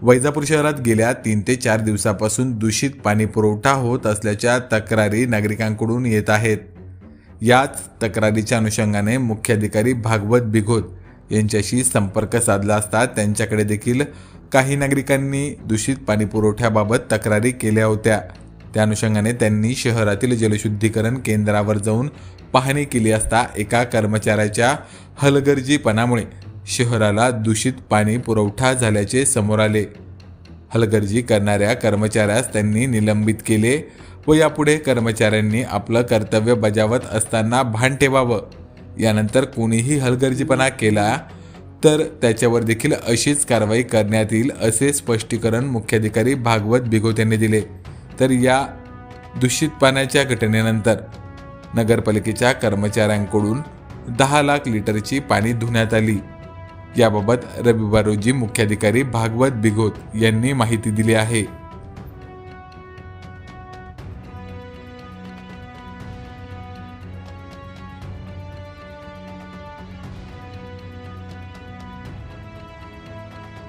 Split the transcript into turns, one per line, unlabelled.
वैजापूर शहरात गेल्या 3 ते 4 दिवसापासून दूषित पाणी पुरवठा होत असल्याच्या तक्रारी नागरिकांकडून येत आहेत। याच तक्रारीच्या अनुषंगाने मुख्याधिकारी भागवत बिघोत यांच्याशी संपर्क साधला असता त्यांच्याकडे देखील काही नागरिकांनी दूषित पाणी पुरवठ्याबाबत तक्रारी केल्या होत्या। त्या अनुषंगाने त्यांनी शहरातील जलशुद्धीकरण केंद्रावर जाऊन पाहणी केली असता एका कर्मचाऱ्याच्या हलगर्जीपणामुळे शहराला दूषित पाणी पुरवठा झाल्याचे समोर आले। हलगर्जी करणाऱ्या कर्मचाऱ्यास त्यांनी निलंबित केले व यापुढे कर्मचाऱ्यांनी आपलं कर्तव्य बजावत असताना भान ठेवावं। यानंतर कोणीही हलगर्जीपणा केला तर त्याच्यावर देखील अशीच कारवाई करण्यात येईल असे स्पष्टीकरण मुख्याधिकारी भागवत बिघोत यांनी दिले। तर या दूषित पाण्याच्या घटनेनंतर नगरपालिकेच्या कर्मचाऱ्यांकडून 10 लाख लिटरची पाणी धुण्यात आली। याबाबत रविवार रोजी मुख्याधिकारी भागवत बिघोत यांनी माहिती दिली आहे।